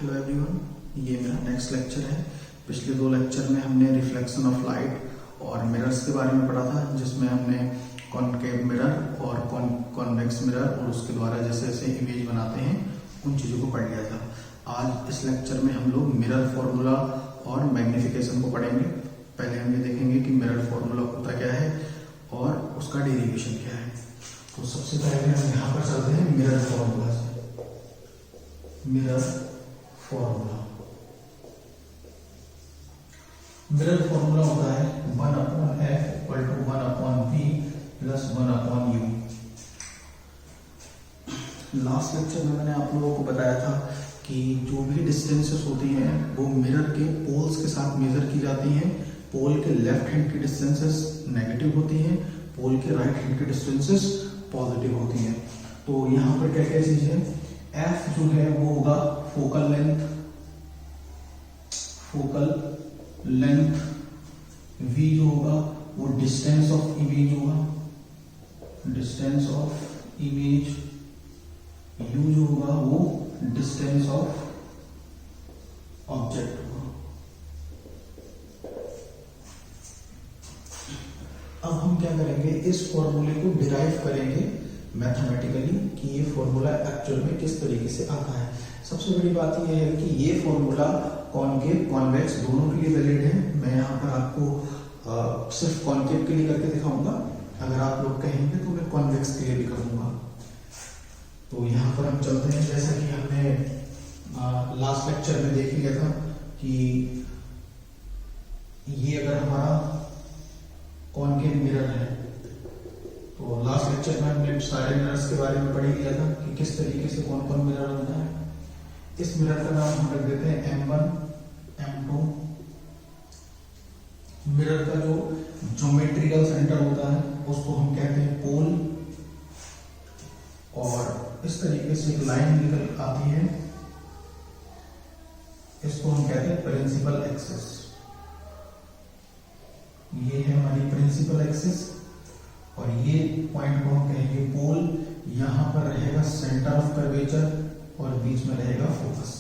Hello everyone, ये मेरा next lecture है। पिछले दो लेक्चर में हमने रिफ्लेक्शन ऑफ लाइट और मिरर्स के बारे में पढ़ा था, जिसमें हमने कॉनकेव मिरर और कॉन्वेक्स मिरर और उसके द्वारा जैसे जैसे इमेज बनाते हैं उन चीज़ों को पढ़ लिया था। आज इस लेक्चर में हम लोग मिरर फॉर्मूला और मैग्निफिकेशन को पढ़ेंगे। पहले हम ये देखेंगे कि मिरर फॉर्मूला होता क्या है और उसका डेरिवेशन क्या है। तो सबसे पहले हम यहाँ पर चलते हैं मिरर फॉर्मूला से। मिरर फॉर्मूला होता है 1/f = 1/v + 1/u। Last lecture में मैंने आप लोगों को बताया था कि जो भी डिस्टेंसेस होती हैं वो मिरर के पोल्स के साथ मेजर की जाती हैं। पोल के लेफ्ट हैंड की डिस्टेंसेस नेगेटिव होती हैं, पोल के राइट हैंड की डिस्टेंसेस पॉजिटिव होती हैं। तो यहाँ पर क्या क्या चीज है, f जो है वो होगा फोकल लेंथ, v जो होगा वो डिस्टेंस ऑफ इमेज होगा, u जो होगा वो डिस्टेंस ऑफ ऑब्जेक्ट होगा। अब हम क्या करेंगे, इस फॉर्मूले को डिराइव करेंगे मैथमेटिकली कि ये फॉर्मूला एक्चुअल में किस तरीके से आता है। सबसे बड़ी बात यह है कि ये फॉर्मूला कॉनकेव कॉन्वेक्स दोनों के लिए वैलिड है। मैं यहाँ पर आपको सिर्फ कॉनकेव के लिए करके दिखाऊंगा, अगर आप लोग कहेंगे तो मैं कॉन्वेक्स के लिए भी करूंगा। तो यहाँ पर हम चलते हैं, जैसा कि हमने लास्ट लेक्चर में देख लिया था कि ये अगर हमारा कॉनकेव मिरर है, तो लास्ट लेक्चर में हमने सारे मिरर्स के बारे में पढ़ ही लिया था कि किस तरीके से कौन कौन मिरर होता है। इस मिरर का नाम हम रख देते हैं M1, M2। मिरर का जो ज्योमेट्रिकल सेंटर होता है उसको हम कहते हैं पोल, और इस तरीके से एक लाइन निकल आती है, इसको हम कहते हैं प्रिंसिपल एक्सिस। ये है हमारी प्रिंसिपल एक्सिस और ये पॉइंट को हम कहेंगे पोल। यहां पर रहेगा सेंटर ऑफ कर्वेचर और बीच में रहेगा फोकस।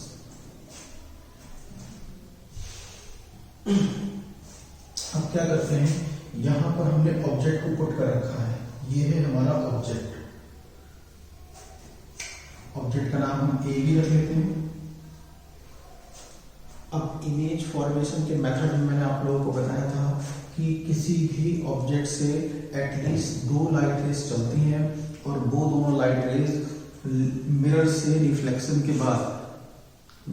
अब क्या करते हैं, यहां पर हमने ऑब्जेक्ट को पुट कर रखा है। ये है हमारा ऑब्जेक्ट का नाम हम ए भी रख लेते हैं। अब इमेज फॉर्मेशन के मेथड में मैंने आप लोगों को बताया था कि किसी भी ऑब्जेक्ट से एटलीस्ट 2 लाइट रेज चलती हैं और वो दोनों लाइट रेज मिरर से रिफ्लेक्शन के बाद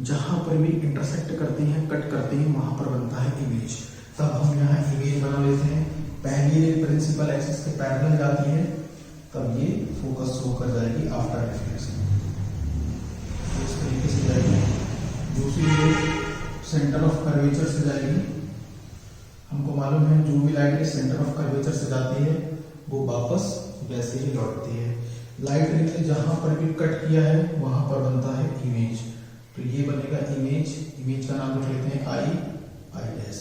जहां पर भी इंटरसेक्ट करती हैं, कट करती हैं, वहां पर बनता है इमेज। तब हम यहाँ इमेज बना लेते हैं। पहली रे प्रिंसिपल एक्सिस के पैरेलल जाती है, तब ये फोकस शो कर जाएगी आफ्टर रिफ्लेक्शन, इस तरीके से जाएगी। दूसरी रे सेंटर ऑफ कर्वेचर से जाएगी। हमको मालूम है जो भी लाइट सेंटर ऑफ कर्वेचर से जाती है वो वापस वैसे ही लौटती है। लाइट रे ने जहां पर भी कट किया है वहां पर बनता है इमेज। तो ये बनेगा इमेज का नाम रख लेते हैं आई डैश।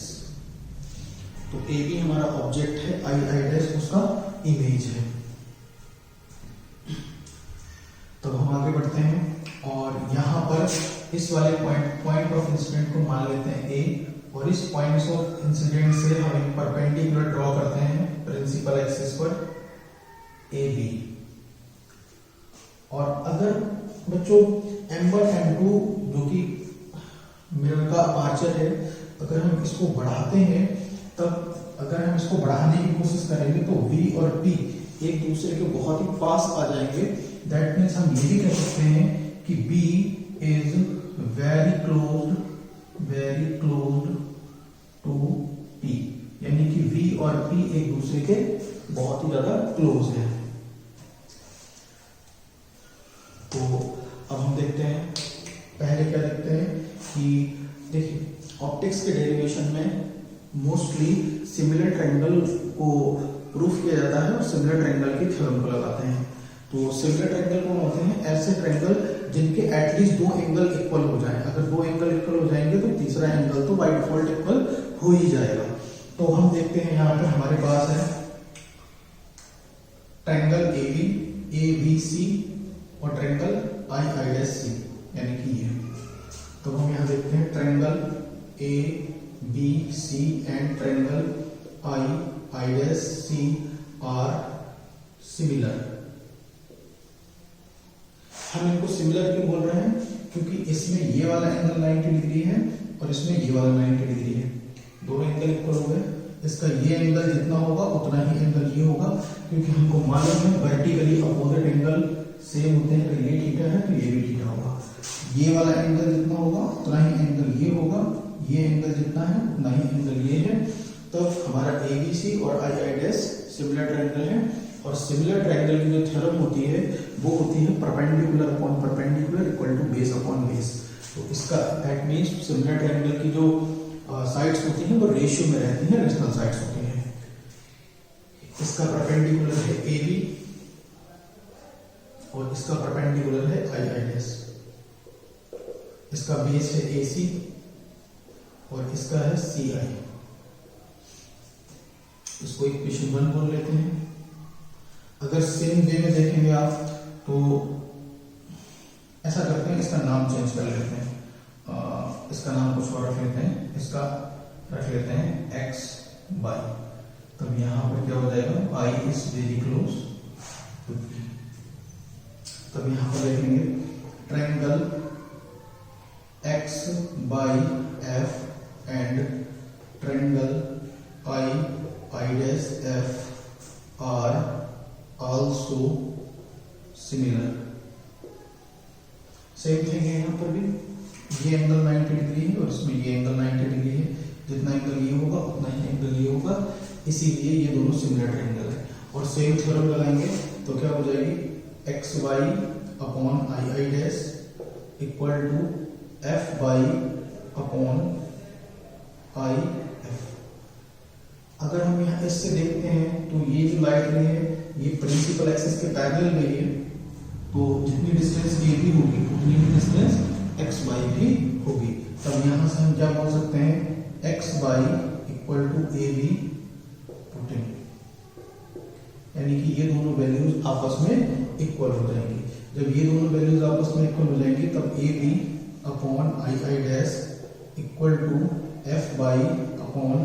तो ए भी हमारा ऑब्जेक्ट है, आई डैश उसका इमेज है। तो हम आगे बढ़ते हैं और यहां पर इस वाले पॉइंट ऑफ इंसिडेंट को मान लेते हैं ए, और इस पॉइंट्स ऑफ इंसिडेंट से हम एक परपेंडिकुलर ड्रॉ करते हैं प्रिंसिपल एक्सिस पर ए बी। और अगर बच्चों M1 M2 जो कि मिरर का अपर्चर है, अगर हम इसको बढ़ाते हैं, तब अगर हम इसको बढ़ाने की कोशिश करेंगे तो V और P एक दूसरे के बहुत ही पास आ जाएंगे। दैट मीन्स हम ये भी कह सकते हैं कि B is very closed to P, यानी कि V और P एक दूसरे के बहुत ही ज्यादा क्लोज है। तो अब हम देखते हैं, पहले क्या देखते हैं कि देखिए ऑप्टिक्स के डेरिवेशन में मोस्टली सिमिलर ट्रायंगल को प्रूफ किया जाता है और सिमिलर ट्रायंगल की थ्योरम को लगाते हैं। तो सिमिलर ट्रायंगल कौन होते हैं, ऐसे ट्रायंगल जिनके एटलीस्ट 2 एंगल इक्वल हो जाए। अगर 2 एंगल इक्वल हो जाएंगे तो तीसरा एंगल तो बाय डिफॉल्ट इक्वल हो ही जाएगा। तो हम देखते हैं यहाँ पर हमारे पास है ट्रायंगल ABC और ट्रायंगल IISC, यानी कि ये। तो हम triangle ABC and triangle IIC are similar. हम इनको सिमिलर क्यों बोल रहे हैं? क्योंकि इसमें ये वाला एंगल 90 डिग्री है और इसमें ये वाला 90 डिग्री है, दोनों एंगल इक्वल हो गए। इसका ये एंगल जितना होगा उतना ही एंगल ये होगा, क्योंकि हमको मालूम है वर्टिकली अपोजिट एंगल सेम होते हैं। अगर ये थीटा है तो ये भी थीटा होगा। ये वाला एंगल जितना होगा उतना ही एंगल ये होगा, ये एंगल जितना है उतना ही एंगल ये है। तो हमारा ABC और II सिमिलर ट्रायंगल है। और सिमिलर ट्रायंगल की जो थ्योरम होती है वो होती है perpendicular upon perpendicular equal to base upon base. तो इसका दैट मींस सिमिलर ट्रायंगल की जो साइड्स होती हैं वो रेशियो में रहती हैं, रेशनल साइड्स होती हैं। इसका परपेंडिकुलर है AB और इसका परपेंडिकुलर है II। इसका बेस है AC और इसका है CI। इसको इक्वेशन 1 बोल लेते हैं। अगर सेम वे में देखेंगे आप तो ऐसा करते हैं, इसका नाम चेंज कर लेते हैं, इसका नाम कुछ और रख लेते हैं, इसका रख लेते हैं XY। तब यहां पर क्या हो जाएगा, I is very close to B। तब यहां पर देखेंगे triangle XYF and triangle IIF are also similar। Same thing है यहाँ पर भी, ये एंगल 90 डिग्री है और इसमें ये एंगल 90 डिग्री है। जितना एंगल ये होगा उतना ही एंगल ये होगा, इसीलिए ये दोनों सिमिलर ट्रायंगल है। और सेम थ्योरम लगाएंगे तो क्या हो जाएगी, XY upon II equal to FY upon IF। अगर हम यहाँ इससे देखते हैं तो ये जो लाइट रे है ये प्रिंसिपल एक्सिस के पैरेलल में है, तो जितनी डिस्टेंस ये भी होगी उतनी ही डिस्टेंस XY भी होगी। तब यहां से हम क्या बोल सकते हैं, XY equal to AB putting, यानी कि ये दोनों वैल्यूज आपस में इक्वल हो जाएंगी। जब ये दोनों वैल्यूज आपस में इक्वल हो जाएंगी तब AB upon II equal to FY upon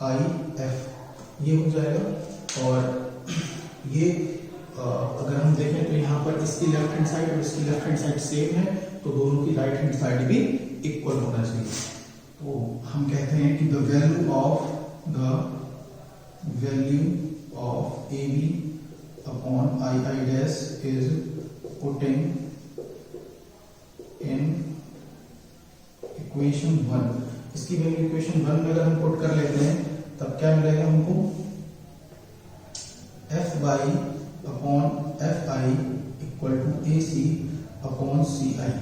IF ये हो जाएगा। और ये अगर हम देखें तो यहाँ पर इसकी लेफ्ट हैंड साइड और इसकी लेफ्ट हैंड साइड सेम है, तो दोनों की राइट हैंड साइड भी इक्वल होना चाहिए। तो हम कहते हैं कि the value of AB upon II is putting in equation 1। इसकी वैल्यू इक्वेशन 1 में अगर हम पुट कर लेते हैं तब क्या मिलेगा हमको, FY upon FI equal to AC upon CI।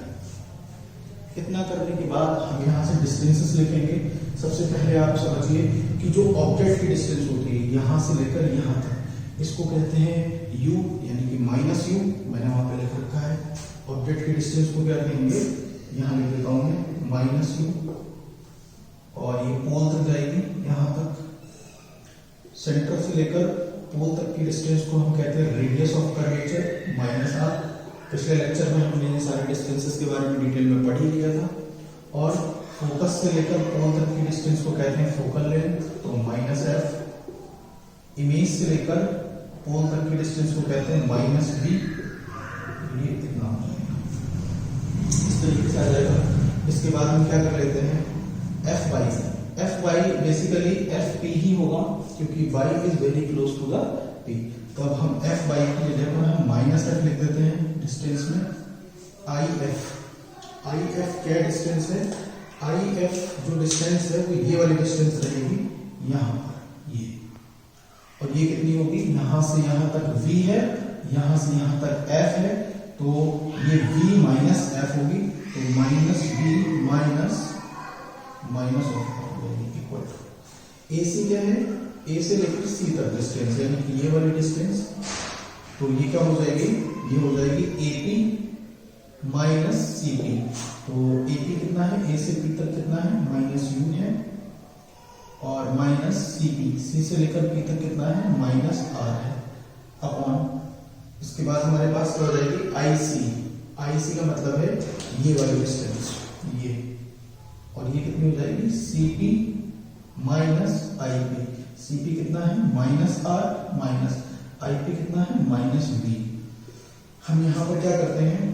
इतना करने के बाद हम यहाँ से डिस्टेंसेस लिखेंगे। सबसे पहले आप समझिए कि जो ऑब्जेक्ट की डिस्टेंस होती है यहाँ से लेकर यहाँ तक, इसको कहते हैं U, यानी कि -U। मैंने वहां पे लिख रखा है। ऑब्जेक्ट की डिस्टेंस को क्या कहेंगे, यहाँ लिख देता हूं मैं -U, और ये पोल तक जाएगी यहाँ तक। सेंटर से लेकर पोल तक की डिस्टेंस को हम कहते हैं रेडियस ऑफ कर्वेचर -R। पिछले लेक्चर में हमने ये सारे डिस्टेंसेस के बारे में डिटेल में पढ़ ही लिया था। और फोकस से लेकर पोल तक की डिस्टेंस को कहते हैं फोकल लेंथ, तो -F। इमेज से लेकर पोल तक की डिस्टेंस को कहते हैं -B। ये इतना हो जाएगा, इस तरीके से आ जाएगा। इसके बाद हम क्या कर लेते हैं, FY बेसिकली FP ही होगा, क्योंकि Y is very close to the P। तो अब हम FY की जगह पर हम -F लिख देते हैं डिस्टेंस में। IF क्या डिस्टेंस है, IF जो डिस्टेंस है वो ये वाली डिस्टेंस रहेगी यहाँ पर, ये। और ये कितनी होगी, यहाँ से यहाँ तक V है, यहाँ से यहाँ तक F है, तो ये V माइनस F होगी। तो -V minus equal to AC क्या है, A से लेकर C तक डिस्टेंस, यानी कि ये वाली डिस्टेंस। तो ये क्या हो जाएगी, ये हो जाएगी AP माइनस CP। तो AP कितना है, A से P तक कितना है, -U है, और माइनस CP, C से लेकर P तक कितना है, -R है, अपॉन। इसके बाद हमारे पास क्या हो जाएगी IC। IC का मतलब है ये वाली डिस्टेंस, ये कितनी हो जाएगी, CP माइनस IP। CP कितना है, माइनस R माइनस IP कितना है, माइनस B। हम यहाँ पर क्या करते हैं,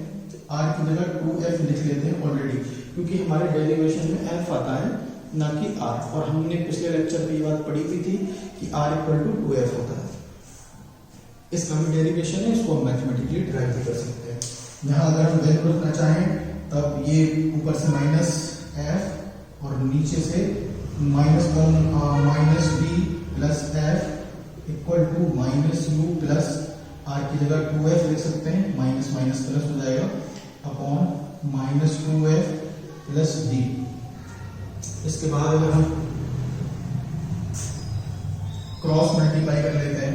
R की जगह 2F लिख लेते हैं ऑलरेडी, क्योंकि हमारे डेरिवेशन में F आता है ना कि R, और हमने पिछले लेक्चर में ये बात पढ़ी हुई थी कि R इक्वल टू 2F होता है। इसका भी डेरिवेशन है, इसको हम मैथमेटिकली ड्राइव भी कर सकते हैं। यहाँ अगर हम वैल्यू रखना चाहें तब ये ऊपर से माइनस F और नीचे से minus B plus F equal to minus U plus R की जगह 2F लिख सकते हैं, माइनस माइनस प्लस हो जाएगा upon minus 2F plus D। इसके बाद अगर हम क्रॉस मल्टीप्लाई कर लेते हैं,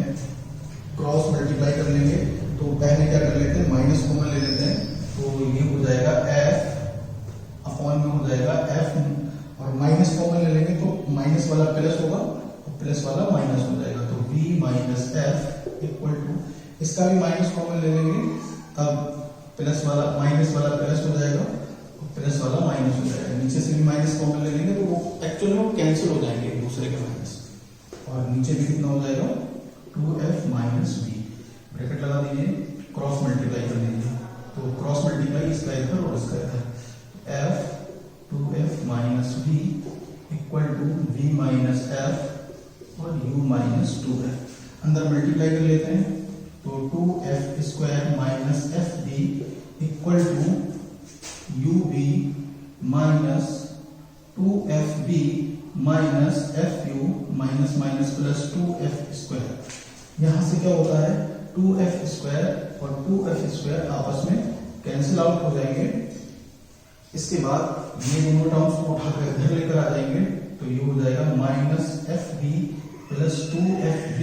क्रॉस मल्टीप्लाई कर लेंगे तो पहले क्या कर लेते हैं, माइनस कॉमन ले लेते हैं, तो ये हो जाएगा F अपॉन में हो जाएगा F, और माइनस कॉमन ले लेंगे तो माइनस वाला प्लस होगा और प्लस वाला माइनस हो जाएगा, तो V minus F equal to, इसका भी माइनस कॉमन ले लेंगे तब प्लस वाला माइनस वाला प्लस हो जाएगा और प्लस वाला माइनस हो जाएगा। नीचे से भी माइनस कॉमन ले लेंगे तो वो एक्चुअल में कैंसिल हो जाएंगे एक दूसरे के माइनस, और नीचे भी कितना हो जाएगा, 2F माइनस B। ब्रैकेट लगा दीजिए, क्रॉस मल्टीप्लाई कर लीजिए, तो क्रॉस मल्टीप्लाई इसका इधर और इसका इधर, F 2F minus B equal to V minus F और U माइनस 2F। अंदर मल्टीप्लाई कर लेते हैं तो 2F square minus FB equal to UB minus 2FB minus FU minus minus plus 2F square. यहाँ से क्या होता है, 2F स्क्वायर और 2F स्क्वायर आपस में कैंसिल आउट हो जाएंगे। इसके बाद ये दोनों टर्म्स को उठाकर इधर लेकर आ जाएंगे तो ये हो जाएगा minus FB plus 2FB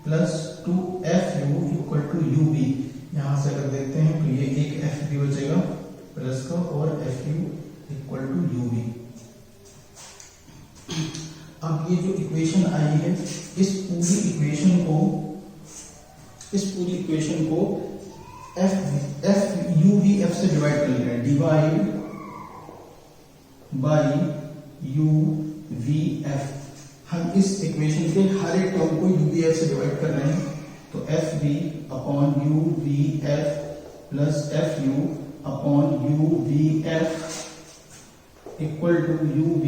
plus 2FU equal to UB। यहाँ से अगर देखते हैं तो ये एक FB बचेगा प्लस का और FU इक्वल टू UB। अब ये जो इक्वेशन आई है, इस पूरी इक्वेशन को UVF से डिवाइड कर ले रहे हैं, डिवाइड बाय UVF। हम इस इक्वेशन के हर एक टर्म को UVF से डिवाइड कर रहे हैं, तो FB upon UVF plus FU upon UVF equal to UV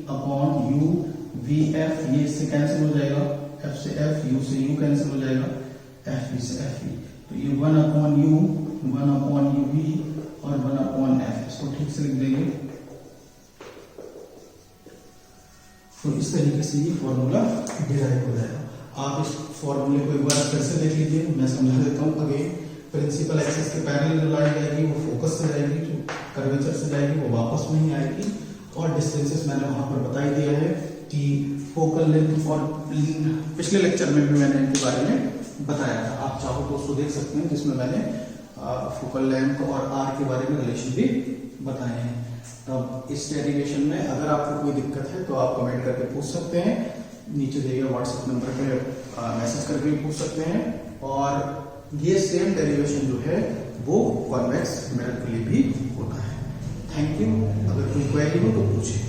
upon UVF। ये इससे कैंसिल हो जाएगा, F से F, U से U कैंसिल हो जाएगा, FB से FB, तो ये 1 अपॉन U 1 अपॉन UV और 1 अपॉन F। इसको ठीक से लिख देंगे, तो इस तरीके से ये फॉर्मूला डिराइव हो जाएगा। आप इस फॉर्मूले को एक बार फिर से देख लीजिए, मैं समझा देता हूँ। अगेन प्रिंसिपल एक्सिस के पैरेलल जो लाइन जाएगी वो फोकस से जाएगी, जो कर्वेचर से जाएगी वो वापस में ही आएगी, और डिस्टेंसेस मैंने वहां पर बता ही दिया है कि फोकल लेंथ, और पिछले लेक्चर में भी मैंने इनके बारे में बताया था, आप चाहो तो उसको देख सकते हैं, जिसमें मैंने फोकल लेंथ और R के बारे में रिलेशन भी बताए हैं। तब इस डेरिवेशन में अगर आपको कोई दिक्कत है तो आप कमेंट करके पूछ सकते हैं, नीचे दिए गए व्हाट्सएप नंबर पे मैसेज करके भी पूछ सकते हैं। और ये सेम डेरिवेशन जो है वो कॉन्वेक्स मिरर के लिए भी होता है। Thank you. अगर कोई क्वेरी हो तो पूछें।